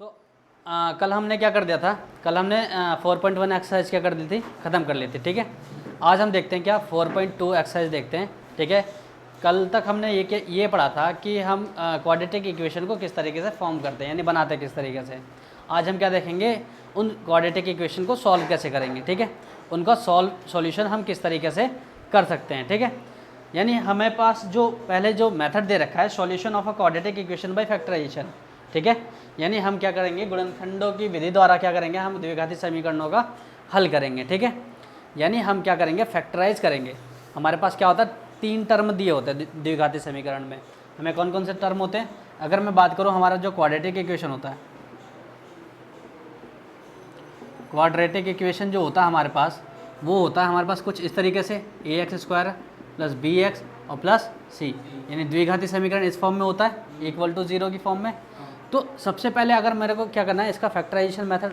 तो कल हमने क्या कर दिया था, कल हमने 4.1 एक्सरसाइज क्या कर दी थी, ख़त्म कर ली थी। ठीक है, आज हम देखते हैं क्या 4.2 एक्सरसाइज देखते हैं। ठीक है, कल तक हमने ये पढ़ा था कि हम क्वाड्रेटिक इक्वेशन को किस तरीके से फॉर्म करते हैं, यानी बनाते हैं किस तरीके से। आज हम क्या देखेंगे, उन क्वाड्रेटिक इक्वेशन को सॉल्व कैसे करेंगे। ठीक है, उनका सॉल्यूशन हम किस तरीके से कर सकते हैं। ठीक है, यानी हमें पास जो पहले जो मेथड दे रखा है, solution of a quadratic equation by factorisation. ठीक है, यानी हम क्या करेंगे, गुणनखंडों की विधि द्वारा क्या करेंगे, हम द्विघाती समीकरणों का हल करेंगे। ठीक है, यानी हम क्या करेंगे, फैक्टराइज करेंगे। हमारे पास क्या होता है, 3 टर्म दिए होते हैं द्विघाती समीकरण में। हमें कौन कौन से टर्म होते हैं, अगर मैं बात करूँ, हमारा जो क्वाड्रेटिक इक्वेशन होता है, क्वाड्रेटिक इक्वेशन जो होता है हमारे पास, वो होता है हमारे पास कुछ इस तरीके से, ax² प्लस bx और प्लस c, यानी द्विघाती समीकरण इस फॉर्म में होता है, = 0 की फॉर्म में। तो सबसे पहले अगर मेरे को क्या करना है, इसका फैक्टराइजेशन मेथड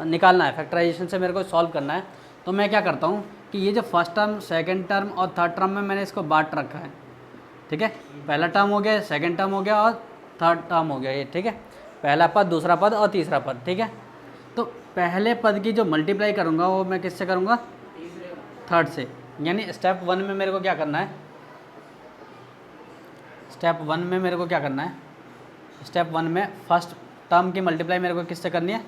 निकालना है, फैक्टराइजेशन से मेरे को सॉल्व करना है, तो मैं क्या करता हूँ कि ये जो फर्स्ट टर्म, सेकंड टर्म और थर्ड टर्म में मैंने इसको बांट रखा है। ठीक है, पहला टर्म हो गया, सेकंड टर्म हो गया और थर्ड टर्म हो गया ये। ठीक है, पहला पद, दूसरा पद और तीसरा पद। ठीक है, तो पहले पद की जो मल्टीप्लाई करूँगा वो मैं किससे करूँगा, थर्ड से। यानी स्टेप 1 में मेरे को क्या करना है, स्टेप 1 में मेरे को क्या करना है, स्टेप 1 में फर्स्ट टर्म की मल्टीप्लाई मेरे को किससे करनी है,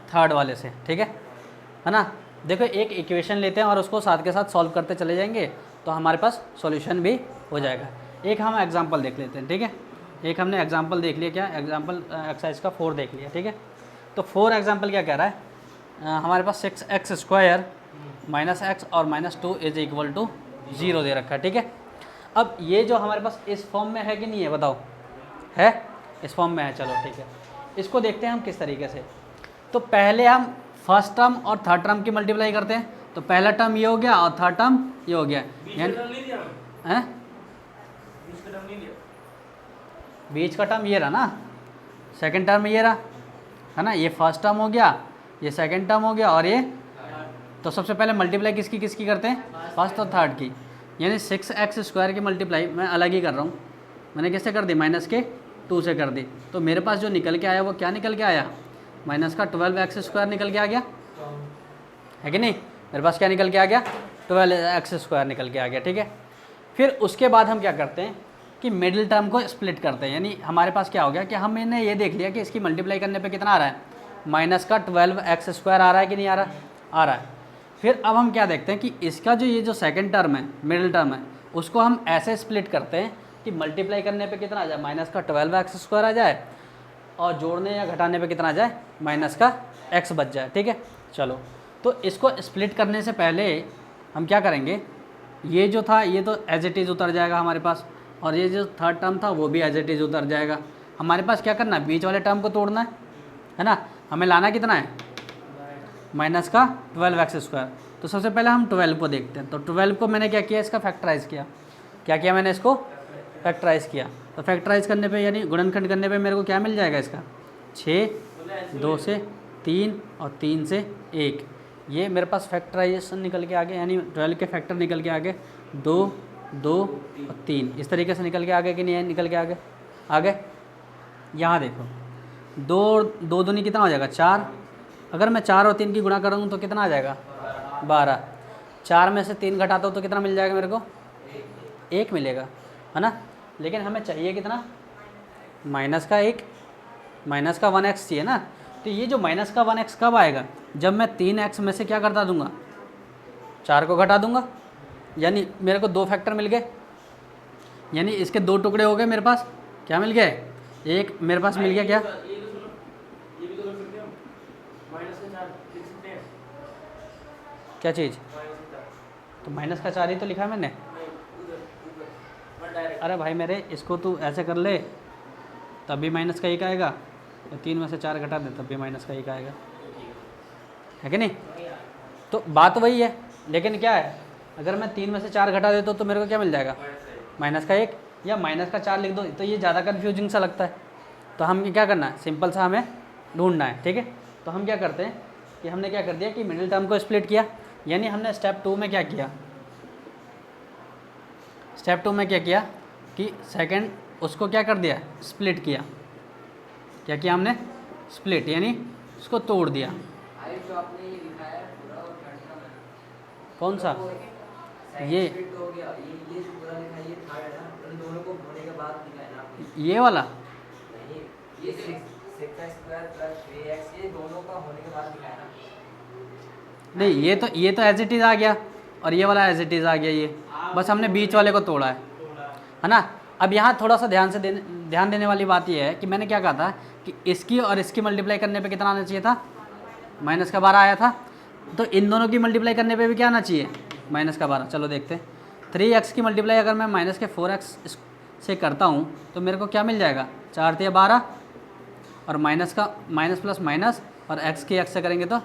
थर्ड वाले से। ठीक है ना। देखो, एक इक्वेशन लेते हैं और उसको साथ के साथ सॉल्व करते चले जाएंगे तो हमारे पास सॉल्यूशन भी हो जाएगा। एक हम एग्जांपल देख लेते हैं। ठीक है, एक हमने एग्जांपल देख लिया, क्या एग्जांपल, एक्सरसाइज का 4 देख लिया। ठीक है, तो 4 एग्जांपल क्या कह रहा है, हमारे पास 6x² - x और -2 = 0 दे रखा है। ठीक है, अब ये जो हमारे पास इस फॉर्म में है कि नहीं है, बताओ, है, इस फॉर्म में है। चलो ठीक है, इसको देखते हैं हम किस तरीके से। तो पहले हम फर्स्ट टर्म और थर्ड टर्म की मल्टीप्लाई करते हैं, तो पहला टर्म ये हो गया और थर्ड टर्म ये हो गया। हैं, बीच का टर्म ये रहा ना, सेकंड टर्म ये रहा है ना, ये फर्स्ट टर्म हो गया, ये सेकंड टर्म हो गया और ये। तो सबसे पहले मल्टीप्लाई किसकी किसकी करते हैं, फर्स्ट और थर्ड की। यानी 6x² की मल्टीप्लाई मैं अलग ही कर रहा हूँ, मैंने किससे कर दी, -2 से कर दी। तो मेरे पास जो निकल के आया वो क्या निकल के आया, -12x² निकल के आ गया, है कि नहीं। मेरे पास क्या निकल के आ गया, 12x² निकल के आ गया। ठीक है, फिर उसके बाद हम क्या करते हैं कि मिडिल टर्म को स्प्लिट करते हैं। यानी हमारे पास क्या हो गया कि हमने ये देख लिया कि इसकी मल्टीप्लाई करने पे कितना आ रहा है, -12x² आ रहा है कि नहीं आ रहा, आ रहा है। फिर अब हम क्या देखते हैं कि इसका जो ये जो सेकंड टर्म है, मिडिल टर्म है, उसको हम ऐसे स्प्लिट करते हैं कि मल्टीप्लाई करने पे कितना आ जाए, -12x² आ जाए, और जोड़ने या घटाने पे कितना आ जाए, -x बच जाए। ठीक है, चलो, तो इसको स्प्लिट करने से पहले हम क्या करेंगे, ये जो था ये तो एज इट इज़ उतर जाएगा हमारे पास, और ये जो थर्ड टर्म था वो भी एज इट इज़ उतर जाएगा। हमारे पास क्या करना है, बीच वाले टर्म को तोड़ना है ना। हमें लाना कितना है, -12x²। तो सबसे पहले हम 12 को देखते हैं। तो 12 को मैंने क्या किया, इसका फैक्टराइज़ किया। क्या किया मैंने, इसको फैक्टराइज़ किया। तो फैक्टराइज़ करने पे यानी गुणनखंड करने पे मेरे को क्या मिल जाएगा, इसका 6, 2 से 3 और 3 से 1। ये मेरे पास फैक्टराइजेशन निकल के आ गया, यानी 12 के फैक्टर निकल के आ गए, 2, 2 और 3। इस तरीके से निकल के आ गए कि नहीं, निकल के आ गए, आ गए। यहाँ देखो, 2 दूनी कितना हो जाएगा, 4। अगर मैं 4 और 3 की गुणा करूँ तो कितना आ जाएगा, 12। 4 में से 3 घटाता हूँ तो कितना मिल जाएगा मेरे को, 1 मिलेगा, है ना। लेकिन हमें चाहिए कितना, -1, -1x चाहिए ना। तो ये जो -1x कब आएगा, जब मैं 3x में से क्या करता दूंगा, 4 को घटा दूंगा। यानी मेरे को 2 फैक्टर मिल गए, यानी इसके 2 टुकड़े हो गए मेरे पास। क्या मिल गए, एक मेरे पास मिल गया, क्या, क्या चीज़, तो -4 ही तो लिखा है मैंने। अरे भाई मेरे, इसको तू ऐसे कर ले तब भी -1 आएगा, तो 3 में से 4 घटा दे तब भी -1 आएगा, है कि नहीं। तो बात वही है, लेकिन क्या है, अगर मैं 3 में से 4 घटा देता तो मेरे को क्या मिल जाएगा, -1 या -4 लिख दो, तो ये ज़्यादा कन्फ्यूजिंग सा लगता है। तो हम क्या करना है, सिंपल सा हमें ढूंढना है। ठीक है, तो हम क्या करते हैं कि हमने क्या कर दिया कि मिडिल टर्म को स्प्लिट किया। यानी हमने स्टेप 2 में क्या किया, स्टेप 2 में क्या किया कि सेकंड उसको क्या कर दिया, स्प्लिट किया। क्या किया हमने, स्प्लिट यानी उसको तोड़ दिया। जो आपने ये लिखा है पूरा और थर्ड टर्म है, कौन सा? second ये split हो गया, ये जो पूरा लिखा है ये थर्ड है ना, इन दोनों को होने के बाद लिखा है ना आपने। ये वाला नहीं, ये 6x² + 3x ये दोनों का होने के बाद लिखा है ना। नहीं, ये तो एज इट इज़ आ गया और ये वाला एज इट इज़ आ गया। ये बस हमने बीच वाले को तोड़ा है ना। अब यहाँ थोड़ा सा ध्यान देने वाली बात ये है कि मैंने क्या कहा था कि इसकी और इसकी मल्टीप्लाई करने पे कितना आना चाहिए था? -12 आया था। तो इन दोनों की मल्टीप्लाई करने पे भी क्या आना चाहिए? -12। चलो देखते हैं। 3x की मल्टीप्लाई अगर मैं -4x से करता हूँ तो मेरे को क्या मिल जाएगा? 4 × 12 और माइनस का माइनस प्लस माइनस और x की x से करेंगे तो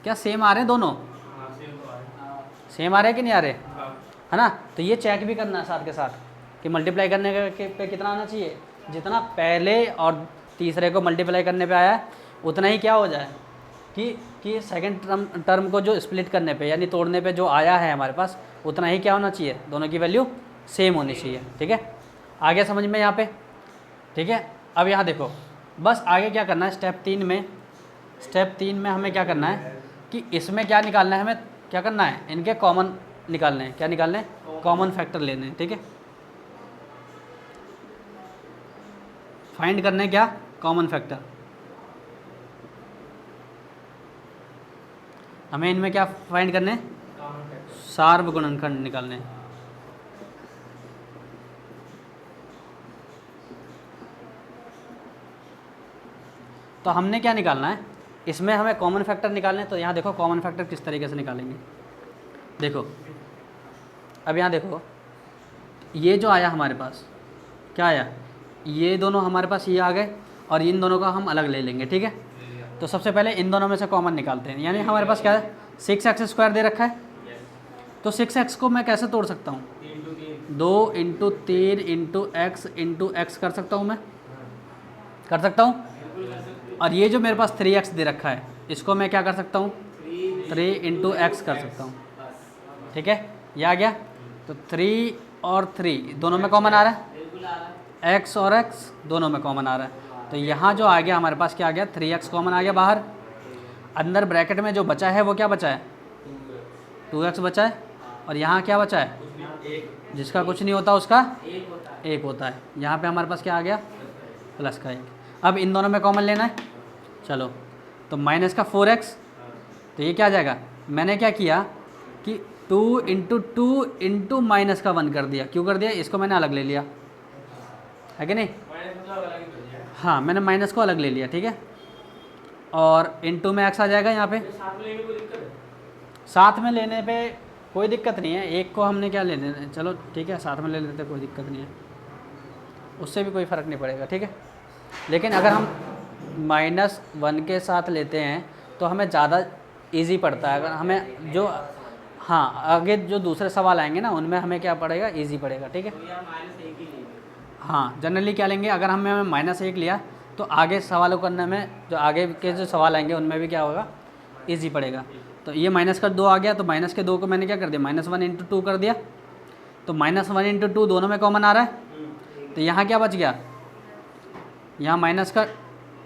क्या सेम आ रहे हैं दोनों? सेम आ रहे हैं कि नहीं आ रहे? है ना। तो ये चेक भी करना है साथ के साथ कि मल्टीप्लाई करने पे कितना आना चाहिए। जितना पहले और तीसरे को मल्टीप्लाई करने पे आया है उतना ही क्या हो जाए कि सेकंड टर्म को जो स्प्लिट करने पे यानी तोड़ने पे जो आया है हमारे पास उतना ही क्या होना चाहिए, दोनों की वैल्यू सेम होनी चाहिए। ठीक है, आगे समझ में यहाँ पे? ठीक है, अब यहाँ देखो, बस आगे क्या करना है स्टेप 3 में हमें क्या करना है कि इसमें क्या निकालना है, हमें क्या करना है, इनके कॉमन निकालने हैं। क्या निकालने हैं? कॉमन फैक्टर लेने हैं। ठीक है, फाइंड करने हैं क्या? Common factor. हमें इनमें क्या फाइंड करने हैं? सार्व गुणनखंड निकालने हैं। तो हमने क्या निकालना है, इसमें हमें कॉमन फैक्टर निकालने हैं। तो यहाँ देखो कॉमन फैक्टर किस तरीके से निकालेंगे। देखो अब यहाँ देखो, ये जो आया हमारे पास क्या आया, ये दोनों हमारे पास ये आ गए और इन दोनों का हम अलग ले लेंगे। ठीक है, तो सबसे पहले इन दोनों में से कॉमन निकालते हैं। यानी हमारे पास क्या है, 6x² दे रखा है। तो 6x को मैं कैसे तोड़ सकता हूँ? 2 × 3 × x × x कर सकता हूँ, मैं कर सकता हूँ। और ये जो मेरे पास 3x दे रखा है इसको मैं क्या कर सकता हूँ? 3 × x कर सकता हूँ। ठीक है, ये आ गया। तो 3 और 3 दोनों में कॉमन आ रहा है, x और x दोनों में कॉमन आ रहा है। तो यहाँ जो आ गया हमारे पास क्या आ गया, 3x कॉमन आ गया बाहर। अंदर ब्रैकेट में जो बचा है वो क्या बचा है? 2x बचा है। और यहाँ क्या बचा है? जिसका कुछ नहीं होता उसका 1 होता है। यहाँ पे हमारे पास क्या आ गया? प्लस का 1। अब इन दोनों में कॉमन लेना है। चलो, तो माइनस का 4x, तो ये क्या आ जाएगा? मैंने क्या किया कि 2 × 2 × माइनस का 1 कर दिया। क्यों कर दिया? इसको मैंने अलग ले लिया है कि नहीं? हाँ, मैंने माइनस को अलग ले लिया। ठीक है, और × में x आ जाएगा यहाँ पे। साथ में लेने पे कोई दिक्कत नहीं है, एक को हमने क्या ले लेना है, चलो ठीक है साथ में ले लेते, कोई दिक्कत नहीं है, उससे भी कोई फ़र्क नहीं पड़ेगा। ठीक है, लेकिन अगर हम -1 के साथ लेते हैं तो हमें ज़्यादा इजी पड़ता है। अगर हमें जो हाँ आगे जो दूसरे सवाल आएंगे ना उनमें हमें क्या पड़ेगा, इजी पड़ेगा। ठीक है, हाँ जनरली क्या लेंगे, अगर हमें -1 लिया तो आगे सवालों करने में जो आगे के जो सवाल आएंगे उनमें भी क्या होगा, इजी पड़ेगा। तो ये माइनस का 2 आ गया, तो माइनस के 2 को मैंने क्या कर दिया, -1 × 2 कर दिया। तो -1 × 2 दोनों में कॉमन आ रहा है। तो यहाँ क्या बच गया, यहाँ माइनस का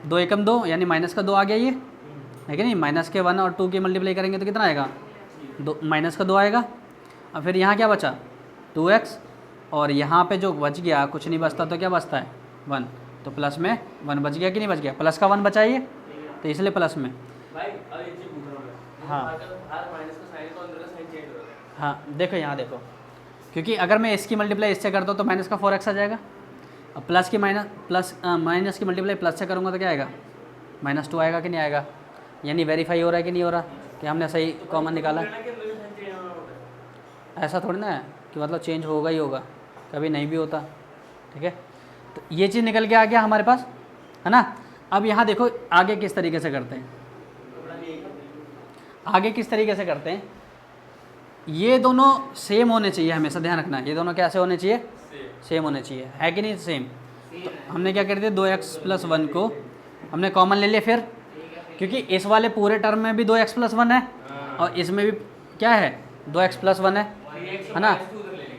2 एकम 2 यानी माइनस का 2 आ गया ये, है कि नहीं? माइनस के 1 और 2 की मल्टीप्लाई करेंगे तो कितना आएगा, माइनस का 2 आएगा। और फिर यहाँ क्या बचा 2x, और यहाँ पे जो बच गया कुछ नहीं बचता तो क्या बचता है 1, तो प्लस में 1 बच गया कि नहीं बच गया, प्लस का 1 बचा ये, तो इसलिए प्लस में। हाँ हाँ, देखो यहाँ देखो, क्योंकि अगर मैं इसकी मल्टीप्लाई इससे करता हूँ तो माइनस का 4x आ जाएगा। अब प्लस की माइनस की मल्टीप्लाई प्लस से करूँगा तो क्या आएगा, -2 आएगा कि नहीं आएगा। यानी वेरीफाई हो रहा है कि नहीं हो रहा कि हमने सही कॉमन निकाला। ऐसा थोड़ी ना है कि मतलब चेंज होगा ही होगा, कभी नहीं भी होता। ठीक है, तो ये चीज़ निकल के आ गया हमारे पास, है ना। अब यहाँ देखो आगे किस तरीके से करते हैं, आगे किस तरीके से करते हैं, ये दोनों सेम होने चाहिए, हमेशा ध्यान रखना है। ये दोनों कैसे होने चाहिए, सेम होने चाहिए, है कि नहीं सेम। तो हमने क्या कर दिया, 2x + 1 को हमने कॉमन ले लिया फिर, क्योंकि इस वाले पूरे टर्म में भी 2x + 1 है और इसमें भी क्या है 2x + 1 है ना।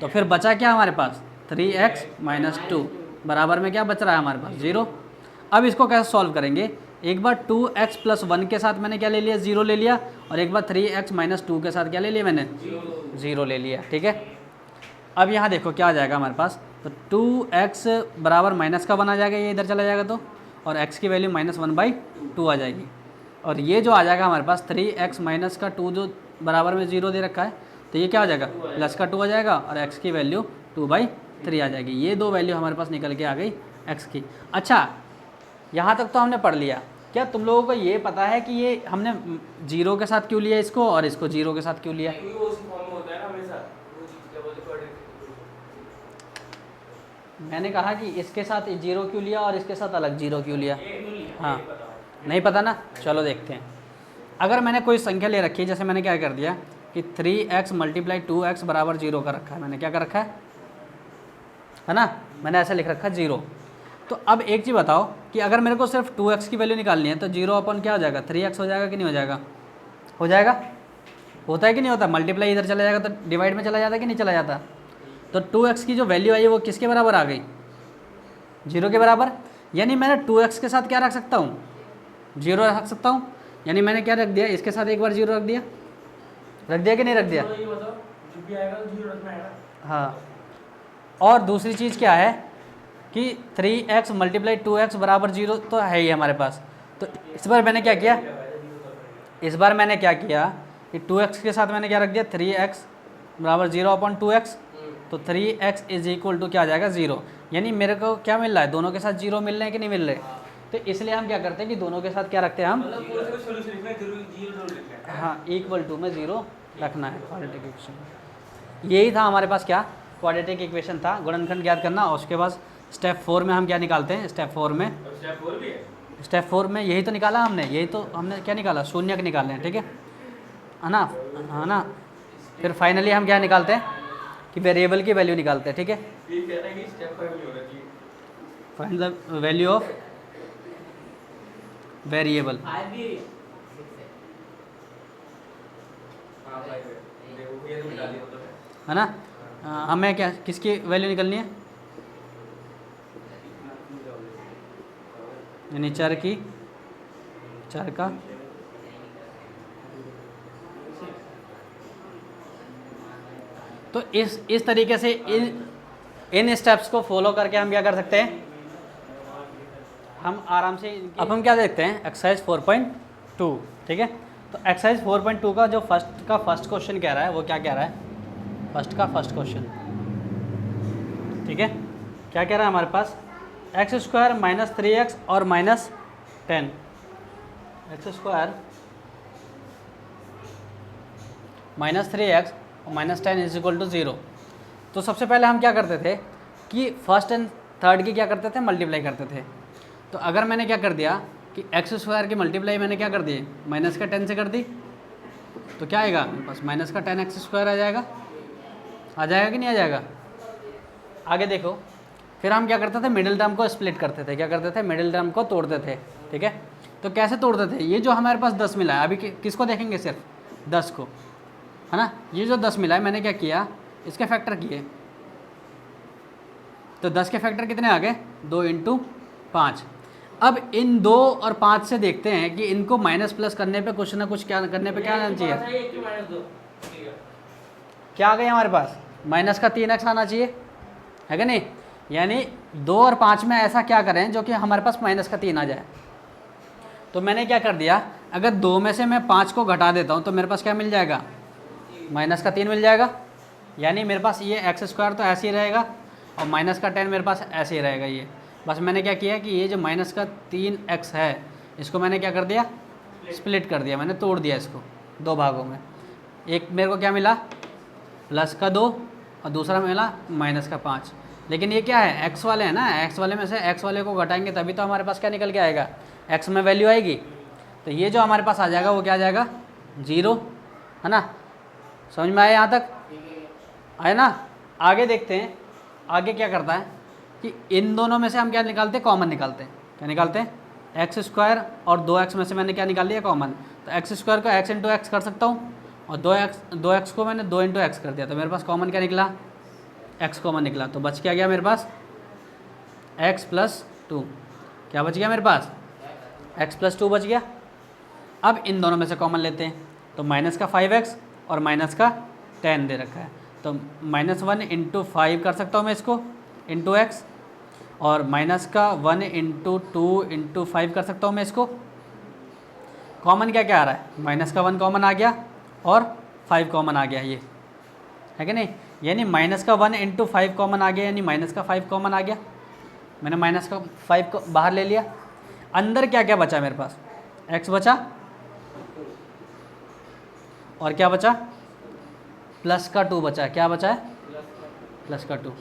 तो फिर बचा क्या हमारे पास 3x - 2 बराबर में क्या बच रहा है हमारे पास 0। अब इसको कैसे सॉल्व करेंगे, एक बार 2x प्लस 1 के साथ मैंने क्या ले लिया, 0 ले लिया, और एक बार 3x माइनस 2 के साथ क्या ले लिया मैंने, 0 ले लिया। ठीक है, अब यहाँ देखो क्या आ जाएगा हमारे पास, तो 2x बराबर माइनस का 1 आ जाएगा, ये इधर चला जाएगा तो, और x की वैल्यू -1/2 आ जाएगी। और ये जो आ जाएगा हमारे पास 3x माइनस का 2 जो बराबर में 0 दे रखा है, तो ये क्या हो जाएगा, प्लस का 2 आ जाएगा, और x की वैल्यू 2/3 आ जाएगी। ये दो वैल्यू हमारे पास निकल के आ गई x की। अच्छा, यहाँ तक तो हमने पढ़ लिया। क्या तुम लोगों को ये पता है कि ये हमने 0 के साथ क्यों लिया इसको, और इसको 0 के साथ क्यों लिया? मैंने कहा कि इसके साथ 0 क्यों लिया और इसके साथ अलग 0 क्यों लिया? हाँ, नहीं पता ना, चलो देखते हैं। अगर मैंने कोई संख्या ले रखी है, जैसे मैंने क्या कर दिया कि 3x मल्टीप्लाई 2x बराबर 0 का रखा है, मैंने क्या कर रखा है ना, मैंने ऐसा लिख रखा है 0। तो अब एक चीज़ बताओ कि अगर मेरे को सिर्फ 2x की वैल्यू निकालनी है, तो 0 अपन क्या हो जाएगा, 3x हो जाएगा कि नहीं हो जाएगा? हो जाएगा, होता है कि नहीं होता? मल्टीप्लाई इधर चला जाएगा तो डिवाइड में चला जाता है कि नहीं चला जाता? तो 2x की जो वैल्यू आई वो किसके बराबर आ गई, 0 के बराबर। यानी मैंने 2x के साथ क्या रख सकता हूँ, 0 रख सकता हूँ। यानी मैंने क्या रख दिया, इसके साथ एक बार 0 रख दिया, कि नहीं रख दिया? हाँ, और दूसरी चीज़ क्या है कि 3x मल्टीप्लाई 2x बराबर 0 तो है ही हमारे पास। तो इस बार मैंने क्या किया, कि 2x के साथ मैंने क्या रख दिया, 3x बराबर 0/2x, तो 3x इज इक्वल टू क्या आ जाएगा, 0। यानी मेरे को क्या मिल रहा है, दोनों के साथ 0 मिल रहे हैं कि नहीं मिल रहे? तो इसलिए हम क्या करते हैं कि दोनों के साथ क्या रखते हैं हम, हाँ, इक्वल टू में 0 रखना है। क्वाड्रेटिक इक्वेशन यही था हमारे पास, क्या क्वाड्रेटिक इक्वेशन था, गुणनखंड ज्ञात करना। और उसके बाद स्टेप 4 में हम क्या निकालते हैं, स्टेप 4 में यही तो निकाला हमने, यही तो हमने क्या निकाला, शून्यक निकाले हैं। ठीक है ना, हाँ ना। फिर फाइनली हम क्या निकालते हैं कि वेरिएबल की वैल्यू निकालते हैं। ठीक है, find the value of variable. है ना, हमें क्या किसकी वैल्यू निकलनी है, यानी चर का। तो इस तरीके से इन स्टेप्स को फॉलो करके हम क्या कर सकते हैं, हम आराम से। अब हम क्या देखते हैं, एक्सरसाइज 4.2। ठीक है, तो एक्सरसाइज 4.2 का जो फर्स्ट क्वेश्चन कह रहा है वो क्या कह रहा है, फर्स्ट क्वेश्चन। ठीक है, क्या कह रहा है हमारे पास, x² - 3x और -10, x² - 3x और -10 इज इक्वल टू 0। तो सबसे पहले हम क्या करते थे कि फर्स्ट एंड थर्ड की क्या करते थे, मल्टीप्लाई करते थे। तो अगर मैंने क्या कर दिया कि x² की मल्टीप्लाई मैंने क्या कर दी, -10 से कर दी, तो क्या आएगा मेरे पास, -10x² आ जाएगा कि नहीं आ जाएगा? आगे देखो, फिर हम क्या करते थे, मिडिल टर्म को स्प्लिट करते थे, क्या करते थे, मिडिल टर्म को तोड़ते थे। ठीक है, तो कैसे तोड़ते थे, ये जो हमारे पास 10 मिला है, अभी किसको देखेंगे, सिर्फ 10 को, है ना। ये जो 10 मिला है, मैंने क्या किया, इसके फैक्टर किए। तो 10 के फैक्टर कितने आ गए, 2 × 5। अब इन 2 और 5 से देखते हैं कि इनको माइनस प्लस करने पे कुछ ना कुछ क्या करने पे क्या आना चाहिए, क्या आ गए हमारे पास, माइनस का 3x आना चाहिए, है कि नहीं। यानी 2 और 5 में ऐसा क्या करें जो कि हमारे पास माइनस का 3 आ जाए। तो मैंने क्या कर दिया, अगर 2 में से मैं 5 को घटा देता हूँ तो मेरे पास क्या मिल जाएगा, माइनस का 3 मिल जाएगा। यानी मेरे पास ये x² तो ऐसे ही रहेगा और माइनस का 10 मेरे पास ऐसे ही रहेगा। ये बस मैंने क्या किया कि ये जो माइनस का 3x है, इसको मैंने क्या कर दिया, स्प्लिट कर दिया, मैंने तोड़ दिया इसको 2 भागों में। एक मेरे को क्या मिला, प्लस का 2 और दूसरा मिला माइनस का 5। लेकिन ये क्या है, x वाले हैं ना, x वाले में से x वाले को घटाएंगे तभी तो हमारे पास क्या निकल के आएगा, x में वैल्यू आएगी। तो ये जो हमारे पास आ जाएगा वो क्या आ जाएगा, 0, है ना। समझ में आया यहाँ तक, आए ना। आगे देखते हैं, आगे क्या करता है कि इन दोनों में से हम क्या निकालते हैं, कॉमन निकालते हैं। क्या निकालते हैं, x² और 2x में से मैंने क्या निकाल लिया, कॉमन। तो x² को x × x कर सकता हूँ और 2x को मैंने 2 × x कर दिया, तो मेरे पास कॉमन क्या निकला, x कॉमन निकला। तो बच क्या गया मेरे पास, x + 2, क्या बच गया मेरे पास, x प्लस 2 बच गया। अब इन दोनों में से कॉमन लेते हैं, तो माइनस का 5x और माइनस का 10 दे रखा है, तो -1 इंटू 5 कर सकता हूँ मैं इसको इंटू x, और माइनस का 1 इंटू 2 इंटू 5 कर सकता हूँ मैं इसको। कॉमन क्या क्या आ रहा है, माइनस का 1 कॉमन आ गया और 5 कॉमन आ गया, ये है कि नहीं, यानी माइनस का 1 इंटू 5 कॉमन आ गया, यानी माइनस का 5 कॉमन आ गया। मैंने माइनस का 5 को बाहर ले लिया। अंदर क्या क्या बचा मेरे पास, x बचा और क्या बचा, प्लस का 2 बचा। क्या बचा है, प्लस का 2।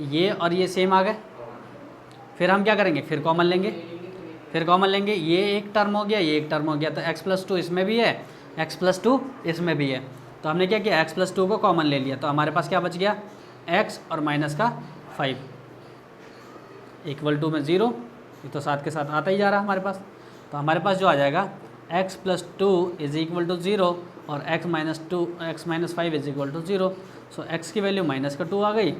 ये और ये सेम आ गए। फिर हम क्या करेंगे, फिर कॉमन लेंगे, फिर कॉमन लेंगे। ये एक टर्म हो गया, ये एक टर्म हो गया, तो x प्लस 2 इसमें भी है, x प्लस 2 इसमें भी है। तो हमने क्या किया, x प्लस 2 को कॉमन ले लिया, तो हमारे पास क्या बच गया, x और माइनस का 5 इक्वल टू में 0। ये तो साथ के साथ आता ही जा रहा है हमारे पास। तो हमारे पास जो आ जाएगा x plus 2 is equal to 0 और x minus 5 is equal to 0। So x की वैल्यू माइनस का 2 आ गई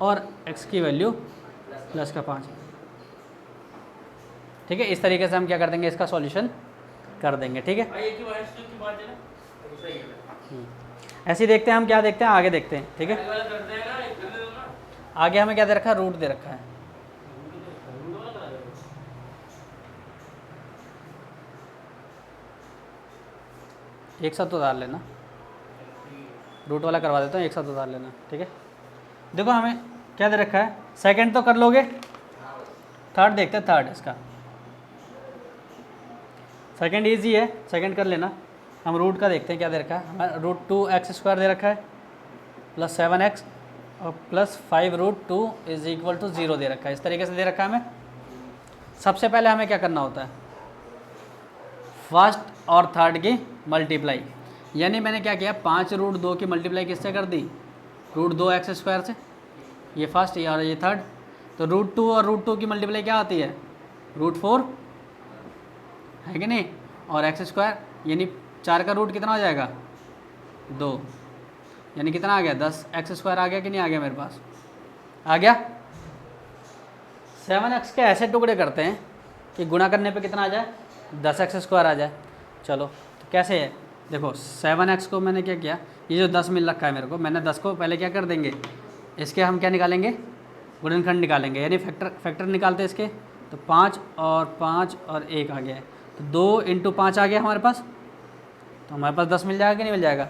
और x की वैल्यू प्लस का 5। ठीक है, इस तरीके से हम क्या कर देंगे, इसका सॉल्यूशन कर देंगे। ठीक है, ऐसे ही देखते हैं हम, क्या देखते हैं आगे देखते हैं। ठीक है, आगे हमें क्या दे रखा है, रूट दे रखा है। एक साथ उतार लेना, रूट वाला करवा देता हूँ, एक साथ उतार लेना। ठीक है, देखो हमें क्या दे रखा है, सेकंड तो कर लोगे, थर्ड देखते हैं। थर्ड इसका सेकंड इजी है, सेकंड कर लेना। हम रूट का देखते हैं क्या दे रखा है, हमारा रूट 2x² दे रखा है प्लस 7x और plus 5 root 2 is equal to 0 दे रखा है। इस तरीके से दे रखा है हमें। सबसे पहले हमें क्या करना होता है, फर्स्ट और थर्ड की मल्टीप्लाई, यानी मैंने क्या किया, 5 रूट 2 की मल्टीप्लाई किससे कर दी, रूट 2x² से। ये फर्स्ट और ये थर्ड, तो रूट 2 और रूट 2 की मल्टीप्लाई क्या आती है, रूट 4 है कि नहीं, और x², यानी 4 का रूट कितना हो जाएगा, 2, यानी कितना आ गया, 10x² आ गया कि नहीं आ गया, मेरे पास आ गया। 7x के ऐसे टुकड़े करते हैं कि गुणा करने पे कितना आ जाए, 10x² आ जाए। चलो तो कैसे है, देखो 7x को मैंने क्या किया, ये जो 10 मिल रखा है मेरे को, मैंने 10 को पहले क्या कर देंगे, इसके हम क्या निकालेंगे, गुणनखंड निकालेंगे, यानी फैक्टर निकालते हैं इसके। तो 5 और 5 और 1 आ गया है, तो 2 इंटू 5 आ गया हमारे पास, तो हमारे पास 10 मिल जाएगा कि नहीं मिल जाएगा।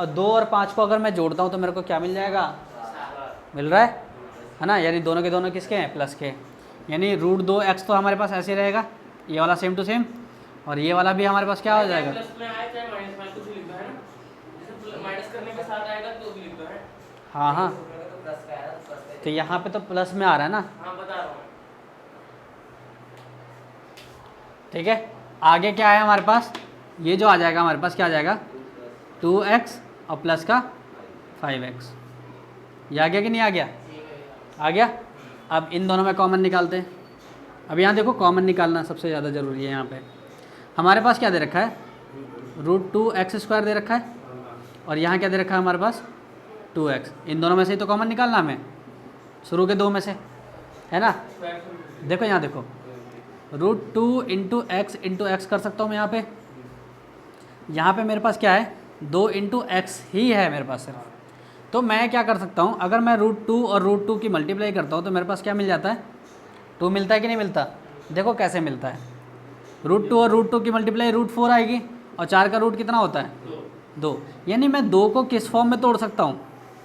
और 2 और 5 को अगर मैं जोड़ता हूँ तो मेरे को क्या मिल जाएगा, मिल रहा है ना, यानी दोनों के दोनों किसके हैं, प्लस के, यानी रूट 2x तो हमारे पास ऐसे रहेगा, ये वाला सेम टू सेम, और ये वाला भी हमारे पास क्या हो जाएगा, हाँ हाँ, तो यहाँ पे तो प्लस में आ रहा है ना। ठीक है, आगे क्या है हमारे पास, ये जो आ जाएगा हमारे पास क्या आ जाएगा, 2x और प्लस का 5x। ये आ गया कि नहीं आ गया, आ गया। अब इन दोनों में कॉमन निकालते हैं। अब यहाँ देखो, कॉमन निकालना सबसे ज़्यादा ज़रूरी है। यहाँ पे हमारे पास क्या दे रखा है, रूट 2x² दे रखा है, और यहाँ क्या दे रखा है हमारे पास, 2x। इन दोनों में से ही तो कॉमन निकालना हमें, शुरू के 2 में से, है ना। देखो यहाँ देखो, रूट 2 इंटू x कर सकता हूँ मैं यहाँ पे मेरे पास क्या है, 2 इंटू x ही है मेरे पास सिर्फ। तो मैं क्या कर सकता हूँ, अगर मैं रूट 2 और रूट 2 की मल्टीप्लाई करता हूँ तो मेरे पास क्या मिल जाता है, 2 मिलता है कि नहीं मिलता। देखो कैसे मिलता है, रूट 2 और रूट 2 की मल्टीप्लाई रूट 4 आएगी, और 4 का रूट कितना होता है, 2, यानी मैं 2 को किस फॉर्म में तोड़ सकता हूँ,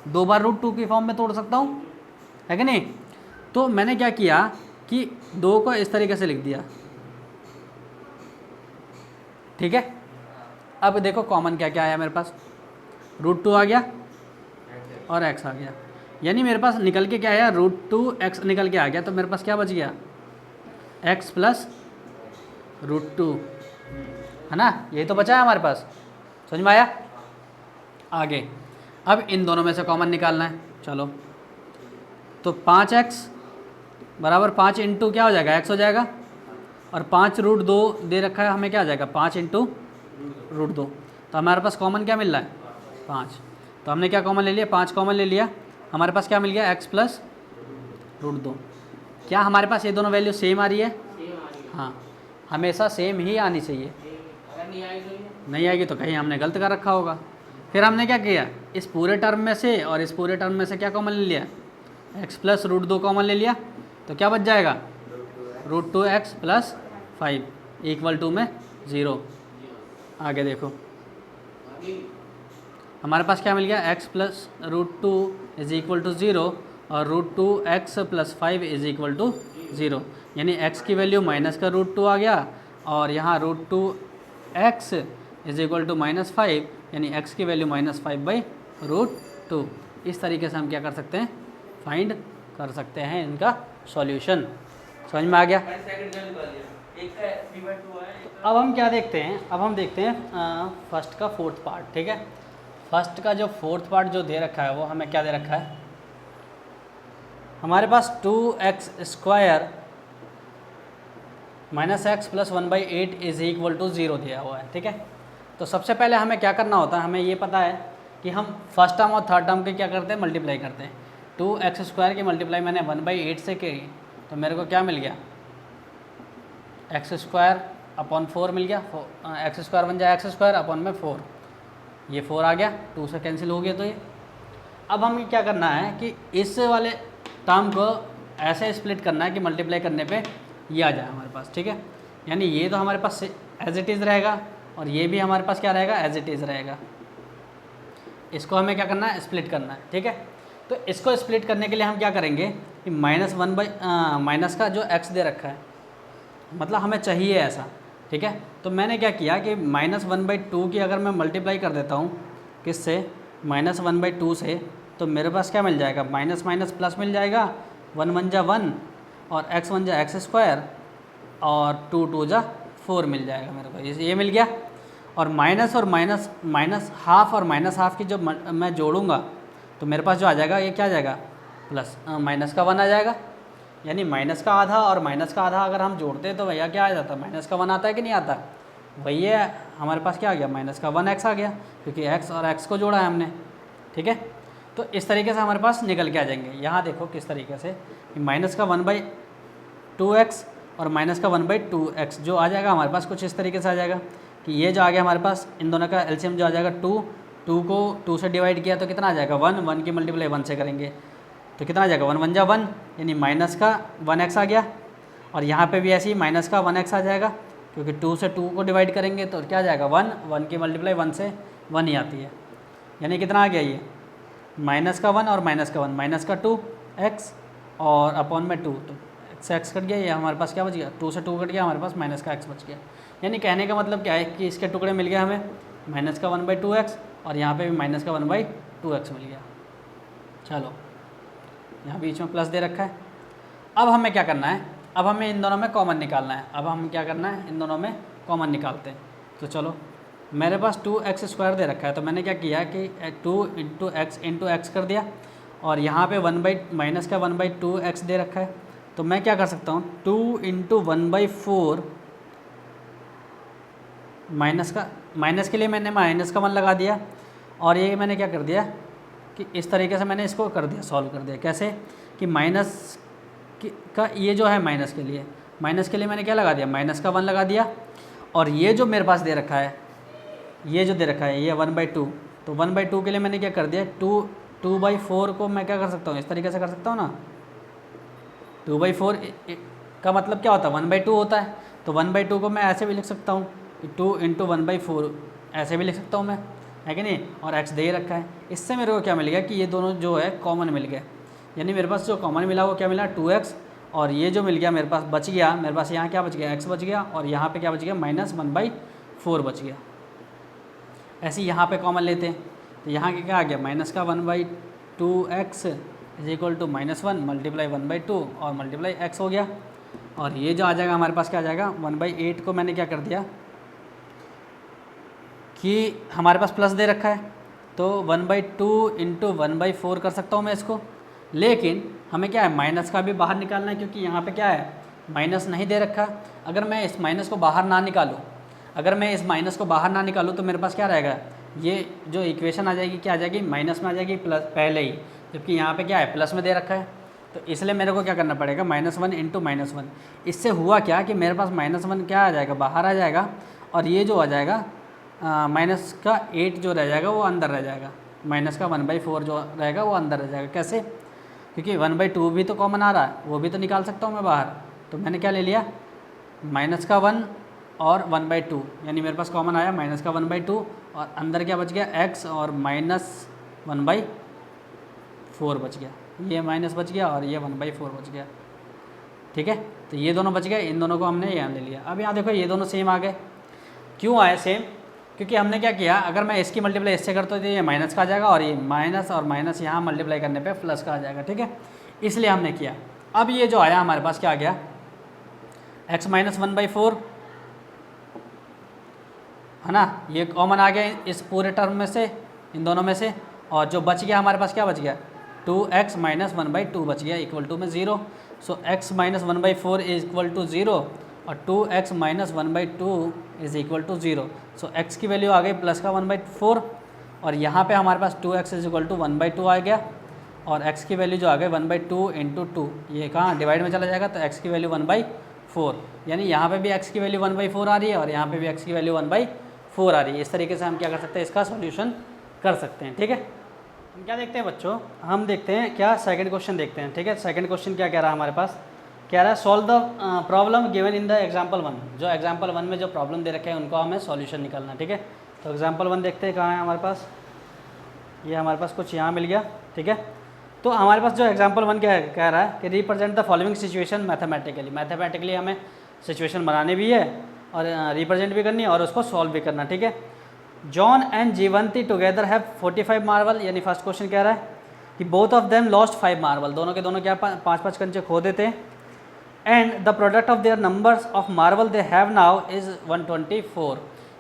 2 बार रूट 2 की फॉर्म में तोड़ सकता हूँ, है कि नहीं। तो मैंने क्या किया कि 2 को इस तरीके से लिख दिया। ठीक है, अब देखो कॉमन क्या क्या आया मेरे पास, रूट 2 आ गया और x आ गया, यानी मेरे पास निकल के क्या आया, रूट 2x निकल के आ गया, तो मेरे पास क्या बच गया, x प्लस रूट 2, है ना, यही तो बचा है हमारे पास। समझ में आया। आगे अब इन दोनों में से कॉमन निकालना है। चलो, तो 5x बराबर 5 इंटू क्या हो जाएगा, x हो जाएगा, और 5 रूट 2 दे रखा है हमें, क्या आ जाएगा, 5 इंटू रूट 2। तो हमारे पास कॉमन क्या मिल रहा है, 5। तो हमने क्या कॉमन ले लिया, 5 कॉमन ले लिया, हमारे पास क्या मिल गया, x प्लस रूट 2। क्या हमारे पास ये दोनों वैल्यू सेम आ रही है, हाँ हमेशा सेम ही आनी चाहिए। अगर नहीं आएगी तो ये नहीं आएगी तो कहीं हमने गलत कर रखा होगा। फिर हमने क्या किया, इस पूरे टर्म में से और इस पूरे टर्म में से क्या कॉमन ले लिया, x प्लस रूट 2 कॉमन ले लिया, तो क्या बच जाएगा, root 2x plus 5 equal to में 0। आगे देखो आगे हमारे पास क्या मिल गया, x plus root 2 is equal to 0 और root 2x plus 5 is equal to 0, यानी x की वैल्यू माइनस का रूट 2 आ गया और यहाँ root 2x is equal to -5, यानी x की वैल्यू -5/√2। इस तरीके से हम क्या कर सकते हैं, फाइंड कर सकते हैं इनका सॉल्यूशन। समझ में आ गया। सेकंड का निकाल लिया, एक का 3/2 है, एक का अब हम क्या देखते हैं, अब हम देखते हैं फर्स्ट का फोर्थ पार्ट। ठीक है, फर्स्ट का जो फोर्थ पार्ट जो दे रखा है वो हमें क्या दे रखा है, हमारे पास 2x² minus X plus 1/8 is equal to 0 दिया हुआ है। ठीक है, तो सबसे पहले हमें क्या करना होता है, हमें ये पता है कि हम फर्स्ट टर्म और थर्ड टर्म के क्या करते हैं, मल्टीप्लाई करते हैं। 2x² की मल्टीप्लाई मैंने 1/8 से की तो मेरे को क्या मिल गया, x²/4 मिल गया। x² बन जाए x²/4, ये 4 आ गया, 2 से कैंसिल हो गया। तो ये अब हमें क्या करना है कि इस वाले टर्म को ऐसे स्प्लिट करना है कि मल्टीप्लाई करने पे ये आ जाए हमारे पास। ठीक है, यानी ये तो हमारे पास एज इट इज़ रहेगा और ये भी हमारे पास क्या रहेगा, एज इट इज़ रहेगा। इसको हमें क्या करना है, स्प्लिट करना है। ठीक है, तो इसको स्प्लिट करने के लिए हम क्या करेंगे कि माइनस का जो x दे रखा है, मतलब हमें चाहिए ऐसा। ठीक है, तो मैंने क्या किया कि -1/2 की अगर मैं मल्टीप्लाई कर देता हूँ किससे, -1/2 से, तो मेरे पास क्या मिल जाएगा, माइनस माइनस प्लस मिल जाएगा, 1 1 जा 1 और x 1 जा x² और 2 2 जा 4 मिल जाएगा मेरे को, ये मिल गया। और माइनस माइनस हाफ और माइनस हाफ की जब मैं जोड़ूंगा तो मेरे पास जो आ जाएगा ये क्या आ जाएगा, प्लस माइनस का 1 आ जाएगा। यानी माइनस का आधा और माइनस का आधा अगर हम जोड़ते हैं तो भैया क्या आ जाता है, माइनस का 1 आता है कि नहीं आता, भैया हमारे पास क्या आ गया, माइनस का 1x आ गया, क्योंकि x और x को जोड़ा है हमने। ठीक है, तो इस तरीके से हमारे पास निकल के आ जाएंगे। यहाँ देखो किस तरीके से, माइनस का 1/2x और माइनस का 1/2x जो आ जाएगा हमारे पास कुछ इस तरीके से आ जाएगा कि ये जो आ गया हमारे पास, इन दोनों का एलसीएम जो आ जाएगा 2 को 2 से डिवाइड किया तो कितना आ जाएगा, 1 की मल्टीप्लाई 1 से करेंगे तो कितना आ जाएगा, 1 1 जा 1, यानी माइनस का 1x आ गया। और यहाँ पे भी ऐसे ही माइनस का 1x आ जाएगा, क्योंकि 2 से 2 को डिवाइड करेंगे तो क्या आ जाएगा, 1 की मल्टीप्लाई 1 से 1 ही आती है। यानी कितना आ गया ये, माइनस का 1 और माइनस का 1, माइनस का 2x और अपॉन में 2, तो x कट गया, ये हमारे पास क्या बच गया, 2 से 2 कट गया, हमारे पास माइनस का x बच गया। यानी कहने का मतलब क्या है कि इसके टुकड़े मिल गए हमें, माइनस का 1/2x और यहाँ पे भी माइनस का 1/2x मिल गया। चलो, यहाँ बीच में प्लस दे रखा है। अब हमें क्या करना है, अब हमें इन दोनों में कॉमन निकालना है। अब हम क्या करना है, इन दोनों में कॉमन निकालते हैं। तो चलो, मेरे पास 2x² दे रखा है, तो मैंने क्या किया कि 2 × x कर दिया, और यहाँ पे माइनस का 1/2x दे रखा है, तो मैं क्या कर सकता हूँ, 2 × 1/4 माइनस के लिए मैंने माइनस का 1 लगा दिया, और ये मैंने क्या कर दिया कि इस तरीके से मैंने इसको कर दिया, सॉल्व कर दिया। कैसे कि माइनस का ये जो है माइनस के लिए मैंने क्या लगा दिया, माइनस का 1 लगा दिया, और ये जो मेरे पास दे रखा है, ये जो दे रखा है ये 1/2, तो 1/2 के लिए मैंने क्या कर दिया, 2/4 को मैं क्या कर सकता हूँ, इस तरीके से कर सकता हूँ ना। 2/4 का मतलब क्या होता है, 1/2 होता है, तो 1/2 को मैं ऐसे भी लिख सकता हूँ, 2 × 1/4 ऐसे भी लिख सकता हूँ मैं, है कि नहीं। और x दे ही रखा है, इससे मेरे को क्या मिल गया कि ये दोनों जो है कॉमन मिल गए। यानी मेरे पास जो कॉमन मिला वो क्या मिला, 2x, और ये जो मिल गया मेरे पास बच गया, मेरे पास यहाँ क्या बच गया, x बच गया, और यहाँ पे क्या बच गया, -1/4 बच गया। ऐसे ही यहाँ पे कॉमन लेते हैं, तो यहाँ के क्या आ गया, माइनस का 1/2x is equal to -1 multiply 1/2 और मल्टीप्लाई x हो गया। और ये जो आ जाएगा हमारे पास क्या आ जाएगा, 1/8 को मैंने क्या कर दिया कि हमारे पास प्लस दे रखा है, तो 1/2 × 1/4 कर सकता हूँ मैं इसको। लेकिन हमें क्या है, माइनस का भी बाहर निकालना है, क्योंकि यहाँ पे क्या है, माइनस नहीं दे रखा। अगर मैं इस माइनस को बाहर ना निकालूँ, तो मेरे पास क्या रहेगा, ये जो इक्वेशन आ जाएगी क्या आ जाएगी, माइनस में आ जाएगी, प्लस पहले ही, जबकि यहाँ पे क्या है, प्लस में दे रखा है। तो इसलिए मेरे को क्या करना पड़ेगा, -1 इंटू -1। इससे हुआ क्या कि मेरे पास -1 क्या आ जाएगा, बाहर आ जाएगा, और ये जो आ जाएगा माइनस का 8 जो रह जाएगा वो अंदर रह जाएगा, माइनस का 1/4 जो रहेगा वो अंदर रह जाएगा। कैसे? क्योंकि 1/2 भी तो कॉमन आ रहा है, वो भी तो निकाल सकता हूँ मैं बाहर। तो मैंने क्या ले लिया, -1 और 1/2, यानी मेरे पास कॉमन आया -1/2, और अंदर क्या बच गया, x और -1/4 बच गया, ये माइनस बच गया और ये 1/4 बच गया। ठीक है, तो ये दोनों बच गए, इन दोनों को हमने यहाँ ले लिया। अब यहाँ देखो ये दोनों सेम आ गए। क्यों आए सेम? क्योंकि हमने क्या किया, अगर मैं इसकी मल्टीप्लाई इससे करता हूँ तो ये माइनस का आ जाएगा, और ये माइनस और माइनस यहाँ मल्टीप्लाई करने पे प्लस का आ जाएगा। ठीक है, इसलिए हमने किया। अब ये जो आया हमारे पास क्या आ गया, x - 1/4 है ना, ये कॉमन आ गया इस पूरे टर्म में से, इन दोनों में से, और जो बच गया हमारे पास क्या बच गया, 2x - 1/2 बच गया, इक्वल टू में 0। So x - 1/4 is equal to 0 और 2x - 1/2 is equal to 0। So x की वैल्यू आ गई प्लस का 1/4, और यहाँ पे हमारे पास 2x इज इक्वल टू 1/2 आ गया, और x की वैल्यू जो आ गई 1/2 इंटू 2, ये कहाँ डिवाइड में चला जाएगा, तो x की वैल्यू 1/4, यानी यहाँ पे भी x की वैल्यू 1/4 आ रही है और यहाँ पे भी x की वैल्यू 1/4 आ रही है। इस तरीके से हम क्या कर सकते हैं, इसका सॉल्यूशन कर सकते हैं। ठीक है, हम क्या देखते हैं बच्चों, हम देखते हैं क्या, सेकंड क्वेश्चन देखते हैं। ठीक है, सेकंड क्वेश्चन क्या कह रहा है हमारे पास, कह रहा है solve the problem given in the example 1। जो एग्जाम्पल 1 में जो प्रॉब्लम दे रखे हैं उनको हमें सॉल्यूशन निकालना। ठीक है, तो एग्जाम्पल 1 देखते हैं कहाँ है हमारे पास, ये हमारे पास कुछ यहाँ मिल गया। ठीक है, तो हमारे पास जो एग्जाम्पल 1 क्या कह रहा है कि represent the following situation mathematically हमें सिचुएशन बनानी भी है और रिप्रेजेंट भी करनी है और उसको सॉल्व भी करना। ठीक है, John and Jivanti together have 45 marble, यानी फर्स्ट क्वेश्चन कह रहा है कि both of them lost 5 marble, दोनों के दोनों क्या 5-5 कंचे खो देते हैं, and the product of their numbers of marble they have now is 124,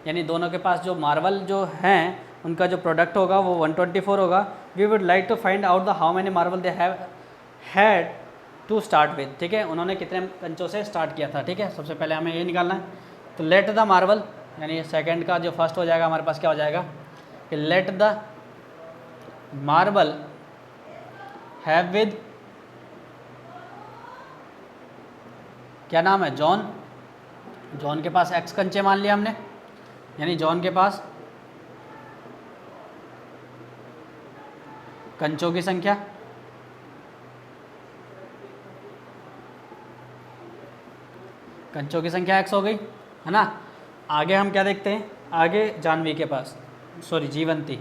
यानी दोनों के पास जो मार्बल जो हैं उनका जो प्रोडक्ट होगा वो 124 होगा। We would like to find out the how many marble they have had to start with. ठीक है, उन्होंने कितने कंचों से स्टार्ट किया था। ठीक है, सबसे पहले हमें ये निकालना है। तो लेट द मार्बल, यानी सेकंड का जो फर्स्ट हो जाएगा हमारे पास क्या हो जाएगा कि let the marble have with, क्या नाम है, जॉन। जॉन के पास x कंचे मान लिया हमने, यानी जॉन के पास कंचों की संख्या x हो गई, है ना। आगे हम क्या देखते हैं, आगे जानवी के पास, सॉरी जीवंती,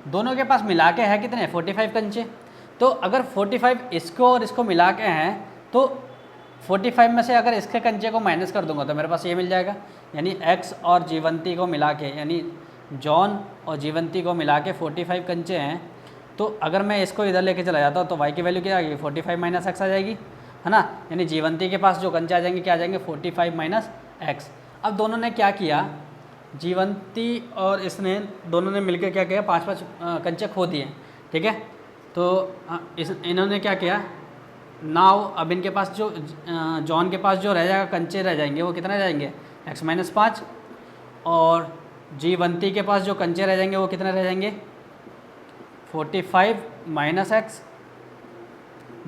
दोनों के पास मिला के है कितने 45 कंचे। तो अगर 45 इसको और इसको मिला के हैं तो 45 में से अगर इसके कंचे को माइनस कर दूंगा तो मेरे पास ये मिल जाएगा, यानी x और जीवंती को मिला के, यानी जॉन और जीवंती को मिला के 45 कंचे हैं। तो अगर मैं इसको इधर लेके चला जाता हूँ तो y की वैल्यू क्या आ जाएगी 45 - x आ जाएगी, है ना। यानी जीवंती के पास जो कंचे आ जाएंगे क्या आ जाएंगे 45 - x। अब दोनों ने क्या किया, जीवंती और इसने दोनों ने मिलकर क्या किया 5-5 कंचे खो दिए। ठीक है, तो इन्होंने क्या किया, नाउ अब इनके पास जो जॉन के पास जो रह जाएगा कंचे रह जाएंगे वो कितने रह जाएंगे x - 5, और जीवंती के पास जो कंचे रह जाएंगे वो कितने रह जाएंगे 45 - x